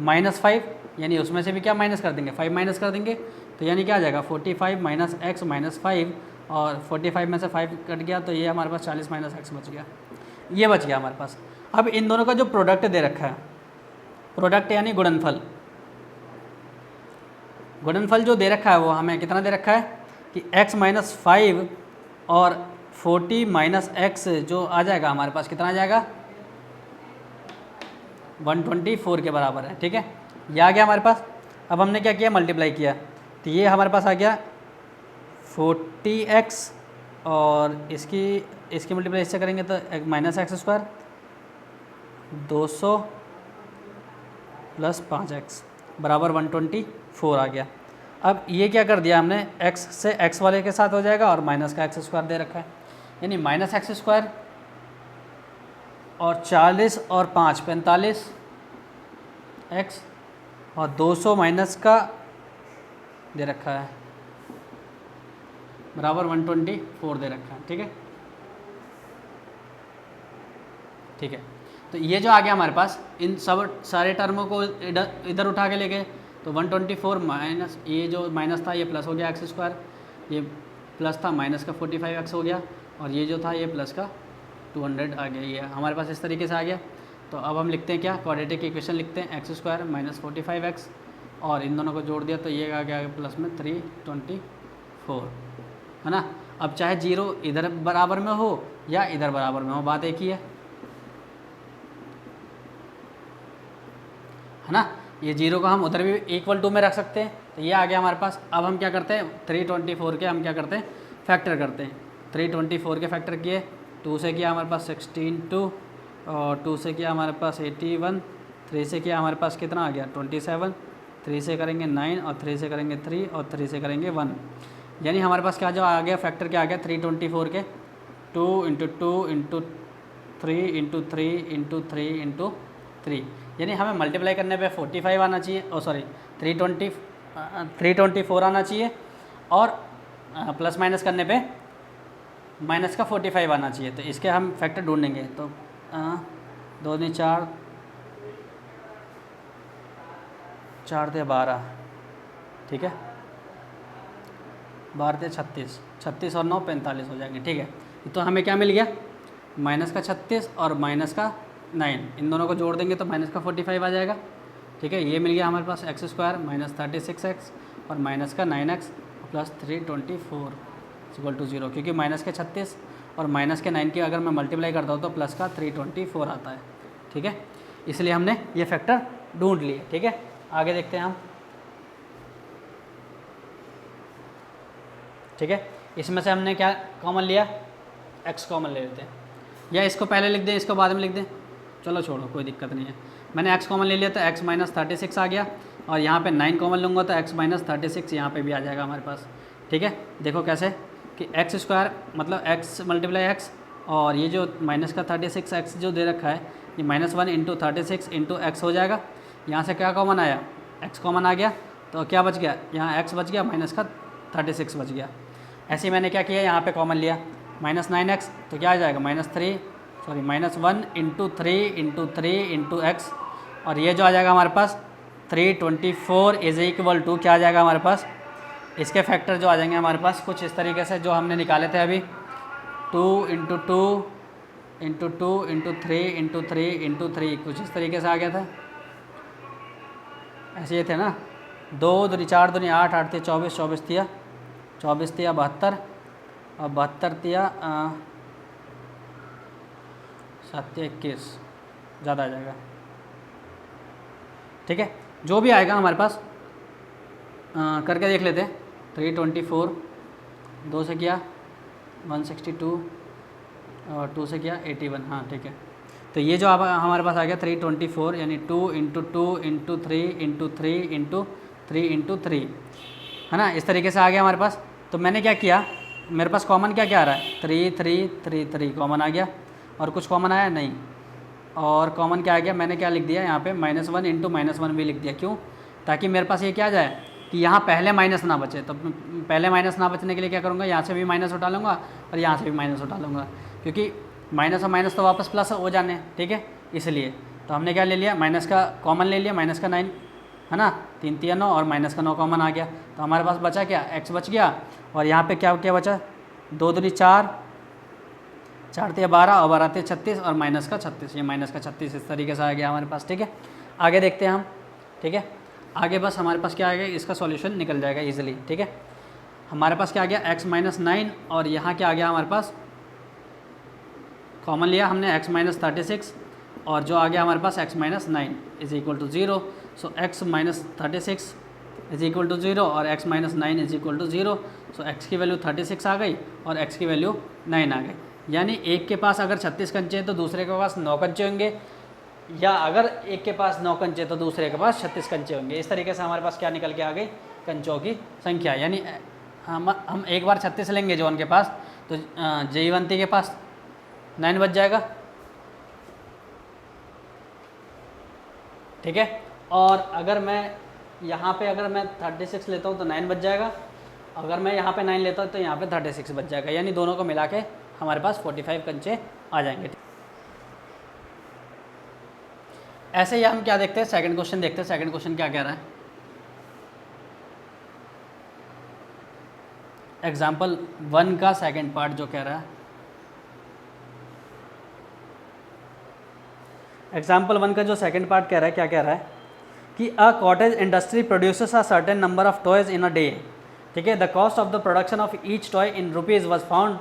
-5, यानी उसमें से भी क्या माइनस कर देंगे 5 माइनस कर देंगे। तो यानी क्या आ जाएगा 45 - x -5, और 45 में से 5 कट गया तो ये हमारे पास 40 - x बच गया, ये बच गया हमारे पास। अब इन दोनों का जो प्रोडक्ट दे रखा है, प्रोडक्ट यानी गुणनफल, गुणनफल जो दे रखा है वो हमें कितना दे रखा है कि x - 5 और 40 - x जो आ जाएगा हमारे पास कितना आ जाएगा 124 के बराबर है। ठीक है, ये आ गया हमारे पास। अब हमने क्या किया मल्टीप्लाई किया, तो ये हमारे पास आ गया 40x और इसकी मल्टीप्लाई इससे करेंगे तो -x² 200 + 5x बराबर 124 आ गया। अब ये क्या कर दिया हमने, x से x वाले के साथ हो जाएगा और माइनस का x² दे रखा है, यानी -x² और 40 और 5 45 x और 200 माइनस का दे रखा है बराबर 124 दे रखा है। ठीक है, ठीक है। तो ये जो आ गया हमारे पास, इन सब सारे टर्मों को इधर उठा के ले गए, तो 124 माइनस ये जो माइनस था ये प्लस हो गया एक्स स्क्वायर, ये प्लस था माइनस का 45x हो गया, और ये जो था ये प्लस का 200 आ गया। ये हमारे पास इस तरीके से आ गया। तो अब हम लिखते हैं क्या, क्वाड्रेटिक इक्वेशन लिखते हैं, एक्स स्क्वायर माइनस 45x, और इन दोनों को जोड़ दिया तो ये आ गया प्लस में 324, है ना। अब चाहे जीरो इधर बराबर में हो या इधर बराबर में हो, बात एक ही है ना। ये जीरो को हम उधर भी इक्वल टू में रख सकते हैं, तो ये आ गया हमारे पास। अब हम क्या करते हैं, 324 के हम क्या करते हैं, फैक्टर करते हैं। 324 के फैक्टर किए, 2 से किया हमारे पास 16 2, और 2 से किया हमारे पास 81, 3 से किया हमारे पास कितना आ गया 27, 3 से करेंगे 9, और 3 से करेंगे 3, और 3 से करेंगे 1, यानी हमारे पास क्या जो आ गया फैक्टर क्या आ गया 324 के 2 into 2 into 3 into 3 into 3 into 3, यानी हमें मल्टीप्लाई करने पे 45 आना चाहिए, ओ सॉरी 324 आना चाहिए, और प्लस माइनस करने पे माइनस का 45 आना चाहिए। तो इसके हम फैक्टर ढूंढेंगे। तो 2 दूनी 4, 4 × 12, ठीक है, 12 × 36, 36 और 9 45 हो जाएंगे, ठीक है। तो हमें क्या मिल गया, माइनस का 36 और माइनस का 9, इन दोनों को जोड़ देंगे तो माइनस का 45 आ जाएगा, ठीक है। ये मिल गया हमारे पास एक्स स्क्वायर माइनस 36x और माइनस का 9x प्लस 324 इक्वल टू 0, क्योंकि माइनस के 36 और माइनस के 9 की अगर मैं मल्टीप्लाई करता हूँ तो प्लस का 324 आता है, ठीक है। इसलिए हमने ये फैक्टर ढूंढ लिए, ठीक है। आगे देखते हैं हम, ठीक है। इसमें से हमने क्या कॉमन लिया, x कॉमन ले लेते हैं, या इसको पहले लिख दें इसको बाद में लिख दें, चलो छोड़ो कोई दिक्कत नहीं है। मैंने x कॉमन ले लिया तो x माइनस 36 आ गया, और यहाँ पे 9 कॉमन लूँगा तो x माइनस 36 यहाँ पर भी आ जाएगा हमारे पास, ठीक है। देखो कैसे कि एक्स स्क्वायर मतलब x मल्टीप्लाई एक्स, और ये जो माइनस का 36x जो दे रखा है ये -1 इंटू 36 इंटू एक्स हो जाएगा। यहाँ से क्या कॉमन आया, x कॉमन आ गया, तो क्या बच गया, यहाँ x बच गया, माइनस का 36 बच गया। ऐसे ही मैंने क्या किया, यहाँ पे कॉमन लिया -9x, तो क्या आ जाएगा -1 इंटू 3 इंटू 3 इंटू एक्स, और ये जो आ जाएगा हमारे पास 324 इज इक्वल टू क्या आ जाएगा हमारे पास, इसके फैक्टर जो आ जाएंगे हमारे पास कुछ इस तरीके से जो हमने निकाले थे अभी, 2 into 2 into 2 into 3 into 3 into 3, कुछ इस तरीके से आ गया था। ऐसे ये थे ना, 2 दूनी 4 दूनी 8, 8 थे 24, 24 थिया 24 थिया 72, और 72 थिया 7 21, ज़्यादा आ जाएगा, ठीक है। जो भी आएगा हमारे पास करके देख लेते हैं। 324, 2 से किया 162, और 2 से किया 81, हाँ ठीक है। तो ये जो अब हमारे पास आ गया 324, यानी 2 into 2 into 3 into 3 into 3 into 3, है ना, इस तरीके से आ गया हमारे पास। तो मैंने क्या किया, मेरे पास कॉमन क्या क्या आ रहा है, 3 3 3 3 कॉमन आ गया, और कुछ कॉमन आया नहीं, और कॉमन क्या आ गया, मैंने क्या लिख दिया यहाँ पे -1 इंटू -1 भी लिख दिया, क्यों, ताकि मेरे पास ये क्या आ जाए कि यहाँ पहले माइनस ना बचे। तो पहले माइनस ना बचने के लिए क्या करूँगा, यहाँ से भी माइनस उठा लूँगा और यहाँ से भी माइनस उठा लूँगा, क्योंकि माइनस और माइनस तो वापस प्लस हो जाने, ठीक है। इसलिए तो हमने क्या ले लिया, माइनस का कॉमन ले लिया, माइनस का 9, है ना, 3 3 9, और माइनस का 9 कॉमन आ गया। तो हमारे पास बचा क्या, x बच गया, और यहाँ पे क्या क्या बचा, 2 दूनी 4, 4 × 12, और 12 × 36, और माइनस का 36, ये माइनस का 36 इस तरीके से आ गया हमारे पास, ठीक है। आगे देखते हैं हम, ठीक है। आगे बस हमारे पास क्या आ गया, इसका सॉल्यूशन निकल जाएगा इजीली, ठीक है। हमारे पास क्या आ गया, x माइनस 9, और यहाँ क्या आ गया हमारे पास, कॉमन लिया हमने x माइनस 36, और जो आ गया हमारे पास x minus 9 is equal to 0। So x minus 36 is equal to 0 और x minus 9 is equal to 0। So x की वैल्यू 36 आ गई और x की वैल्यू 9 आ गई। यानी एक के पास अगर 36 कंचे हैं तो दूसरे के पास 9 कंचे होंगे, या अगर एक के पास 9 कंचे तो दूसरे के पास 36 कंचे होंगे। इस तरीके से हमारे पास क्या निकल के आ गई, कंचों की संख्या। यानी हम एक बार 36 लेंगे जॉन के पास, तो जयवंती के पास 9 बच जाएगा, ठीक है। और अगर मैं यहाँ पे अगर मैं 36 लेता हूँ तो 9 बच जाएगा, अगर मैं यहाँ पे 9 लेता हूँ तो यहाँ पे 36 बच जाएगा। यानी दोनों को मिला के हमारे पास 45 कंचे आ जाएंगे। ऐसे ही हम क्या देखते हैं, सेकंड क्वेश्चन देखते हैं। सेकंड क्वेश्चन क्या कह रहा है, एग्जाम्पल 1 का सेकंड पार्ट जो कह रहा है, एग्जाम्पल 1 का जो सेकंड पार्ट कह रहा है, क्या कह रहा है कि a cottage industry produces a certain number of toys in a day, ठीक है। The cost of the production of each toy in rupees was found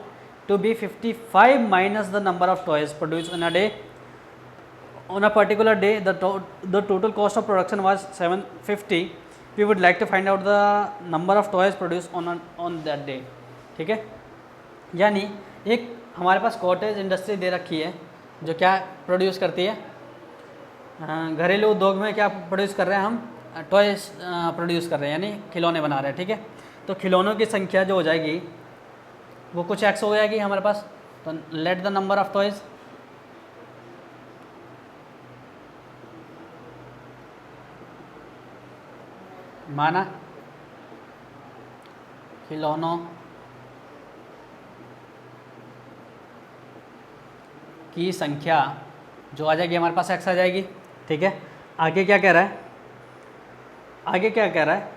to be 55 minus the number of toys produce in a day on a particular day. The total cost of production was 750. We would like to find out the number of toys produced on that day, ठीक है। यानी एक हमारे पास cottage industry दे रखी है जो क्या produce करती है, घरेलू उद्योग में क्या प्रोड्यूस कर रहे हैं हम, टॉयज प्रोड्यूस कर रहे हैं, यानी खिलौने बना रहे हैं, ठीक है। तो खिलौनों की संख्या जो हो जाएगी वो कुछ एक्स हो जाएगी हमारे पास। तो let the number of toys, माना खिलौनों की संख्या जो आ जाएगी हमारे पास एक्स आ जाएगी, ठीक है। आगे क्या कह रहा है, आगे क्या कह रहा है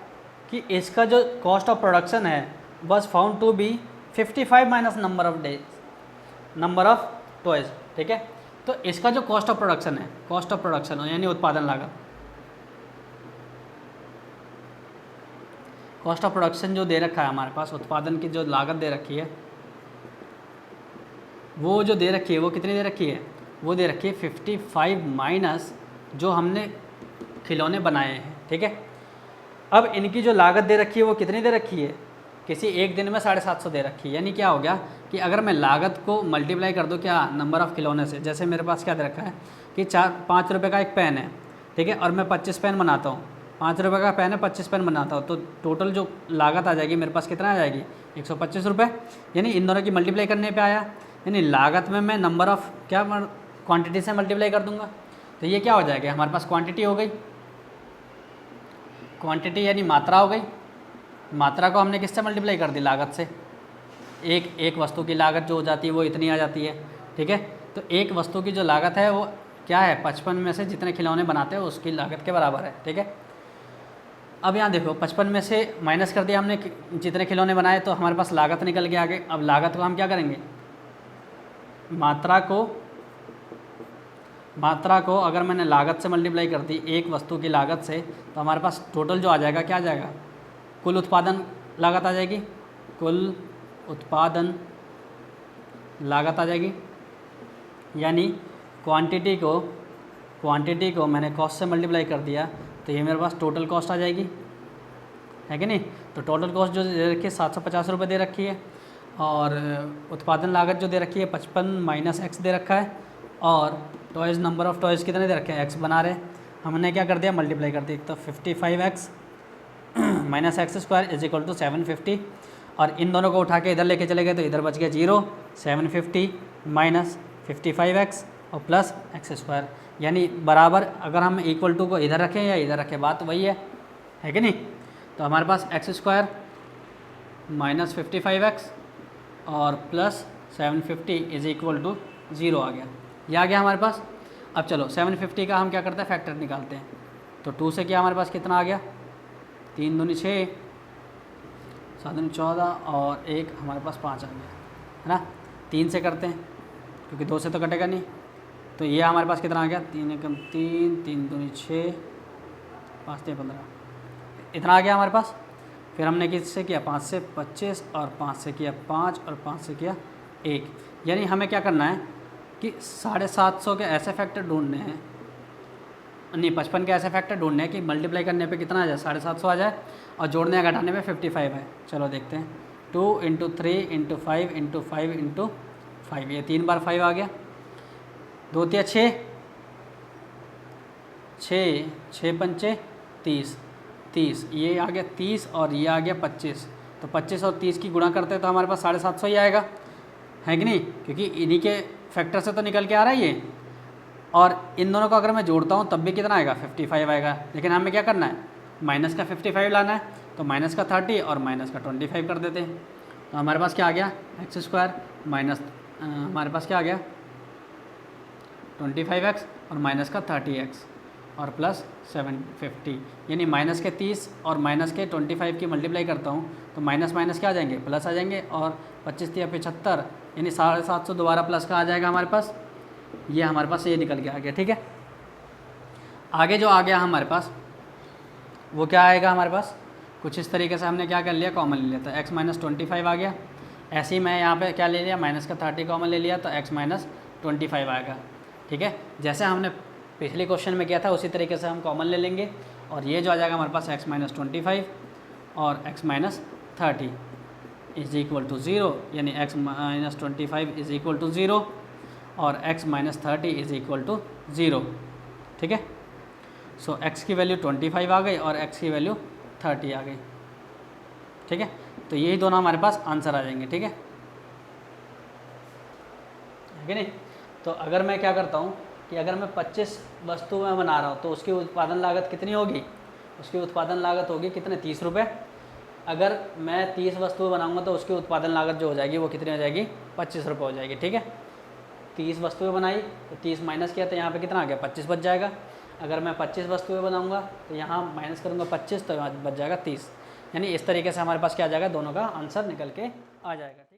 कि इसका जो कॉस्ट ऑफ प्रोडक्शन है बस found to be 55 minus number of days, number of toys, ठीक है। तो इसका जो कॉस्ट ऑफ प्रोडक्शन है, कॉस्ट ऑफ प्रोडक्शन यानी उत्पादन लागत, कॉस्ट ऑफ प्रोडक्शन जो दे रखा है हमारे पास, उत्पादन की जो लागत दे रखी है, वो जो दे रखी है वो कितनी दे रखी है, वो दे रखी है 55 माइनस जो हमने खिलौने बनाए हैं, ठीक है। अब इनकी जो लागत दे रखी है वो कितनी दे रखी है, किसी एक दिन में 750 दे रखी है। यानी क्या हो गया कि अगर मैं लागत को मल्टीप्लाई कर दूँ क्या नंबर ऑफ़ खिलौने से, जैसे मेरे पास क्या दे रखा है कि 5 रुपये का एक पेन है, ठीक है, और मैं 25 पेन बनाता हूँ, 5 रुपये का पेन है, 25 पेन बनाता हूँ, तो टोटल जो लागत आ जाएगी मेरे पास कितना आ जाएगी, 125 रुपये। यानी इन दोनों की मल्टीप्लाई करने पे आया, यानी लागत में मैं नंबर ऑफ़ क्या क्वांटिटी से मल्टीप्लाई कर दूंगा, तो ये क्या हो जाएगा हमारे पास क्वांटिटी हो गई, क्वांटिटी यानी मात्रा हो गई। मात्रा को हमने किससे मल्टीप्लाई कर दी, लागत से। एक वस्तु की लागत जो हो जाती है वो इतनी आ जाती है, ठीक है। तो एक वस्तु की जो लागत है वो क्या है, 55 में से जितने खिलौने बनाते हैं उसकी लागत के बराबर है, ठीक है। अब यहाँ देखो 55 में से माइनस कर दिया हमने जितने खिलौने बनाए, तो हमारे पास लागत निकल के आगे। अब लागत को हम क्या करेंगे, मात्रा को अगर मैंने लागत से मल्टीप्लाई कर दी एक वस्तु की लागत से, तो हमारे पास टोटल जो आ जाएगा क्या आ जाएगा, कुल उत्पादन लागत आ जाएगी, कुल उत्पादन लागत आ जाएगी। यानी क्वांटिटी को मैंने कॉस्ट से मल्टीप्लाई कर दिया, तो ये मेरे पास टोटल कॉस्ट आ जाएगी, है कि नहीं। तो टोटल कॉस्ट जो दे रखी है 750 रुपये दे रखी है, और उत्पादन लागत जो दे रखी है 55 माइनस एक्स दे रखा है, और टॉयज़ नंबर ऑफ़ टॉयज़ कितने दे रखे हैं, एक्स बना रहे, हमने क्या कर दिया मल्टीप्लाई कर दी। तो 55x minus X square is equal to 750, और इन दोनों को उठा के इधर लेके चले गए तो इधर बच गया 0, 750 माइनस 55x और प्लस एक्स स्क्वायर, यानी बराबर अगर हम इक्वल टू को इधर रखें या इधर रखें बात वही है कि नहीं। तो हमारे पास एक्स स्क्वायर माइनस 55x और प्लस 750 इज इक्वल टू 0 आ गया, ये आ गया हमारे पास। अब चलो 750 का हम क्या करते हैं, फैक्टर निकालते हैं। तो 2 से क्या हमारे पास कितना आ गया, 3 दूनी 6, 7 दूनी 14 और 1 हमारे पास 5 आ गया, है ना। 3 से करते हैं क्योंकि 2 से तो कटेगा नहीं, तो ये हमारे पास कितना आ गया, 3 एकम 3, 3 दूनी 6, 5 3 15, इतना आ गया हमारे पास। फिर हमने किससे किया, 5 से 25 और 5 से किया 5 और 5 से किया 1। यानी हमें क्या करना है कि 750 के ऐसे फैक्टर ढूंढने हैं, नहीं 55 के ऐसे फैक्टर ढूंढने हैं कि मल्टीप्लाई करने पे कितना आ जाए, 750 आ जाए, और जोड़ने या घटाने पे 55 है। चलो देखते हैं, 2 × 3 × 5 × 5 × 5, ये 3 बार 5 आ गया, 2 3 6, 6 पंचे 30, ये आ गया 30 और ये आ गया 25। तो 25 और 30 की गुणा करते हैं तो हमारे पास 750 ही आएगा, है कि नहीं, क्योंकि इन्हीं के फैक्टर से तो निकल के आ रहा है ये। और इन दोनों को अगर मैं जोड़ता हूँ तब भी कितना आएगा, 55 आएगा। लेकिन हमें क्या करना है, माइनस का 55 लाना है, तो माइनस का 30 और माइनस का 25 कर देते हैं। तो हमारे पास क्या आ गया, एक्स स्क्वायर माइनस हमारे पास क्या आ गया 25x और माइनस का 30x, और प्लस 750, यानी माइनस के 30 और माइनस के 25 की मल्टीप्लाई करता हूँ तो माइनस माइनस क्या आ जाएंगे, प्लस आ जाएंगे। और 25 या 75 यानी 750 दोबारा प्लस का आ जाएगा हमारे पास, ये हमारे पास ये निकल के आ गया। ठीक है, आगे जो आ गया हमारे पास वो क्या आएगा हमारे पास, कुछ इस तरीके से हमने क्या कर लिया, कॉमन ले लिया। तो x माइनस 25 आ गया। ऐसे ही मैं यहाँ पे क्या ले लिया, माइनस का 30 कॉमन ले लिया तो x माइनस 25 आएगा। ठीक है, जैसे हमने पिछले क्वेश्चन में किया था उसी तरीके से हम कॉमन ले लेंगे और ये जो आ जाएगा हमारे पास x माइनस 25 और x minus 30 is equal to 0, यानी x minus 25 is equal to 0 और x minus 30 is equal to 0। ठीक है, सो x की वैल्यू 25 आ गई और x की वैल्यू 30 आ गई। ठीक है, तो यही दोनों हमारे पास आंसर आ जाएंगे। ठीक है कि नहीं। तो अगर मैं क्या करता हूँ कि अगर मैं 25 वस्तुएं बना रहा हूँ तो उसकी उत्पादन लागत कितनी होगी, उसकी उत्पादन लागत होगी कितने, 30 रुपये। अगर मैं 30 वस्तुएं बनाऊँगा तो उसकी उत्पादन लागत जो हो जाएगी वो कितनी हो जाएगी, 25 रुपये हो जाएगी। ठीक है, 30 वस्तुएं बनाई तो 30 माइनस किया तो यहाँ पे कितना आ गया, 25 बच जाएगा। अगर मैं 25 वस्तुएं बनाऊंगा तो यहाँ माइनस करूँगा 25 तो यहाँ बच जाएगा 30, यानी इस तरीके से हमारे पास क्या आ जाएगा, दोनों का आंसर निकल के आ जाएगा।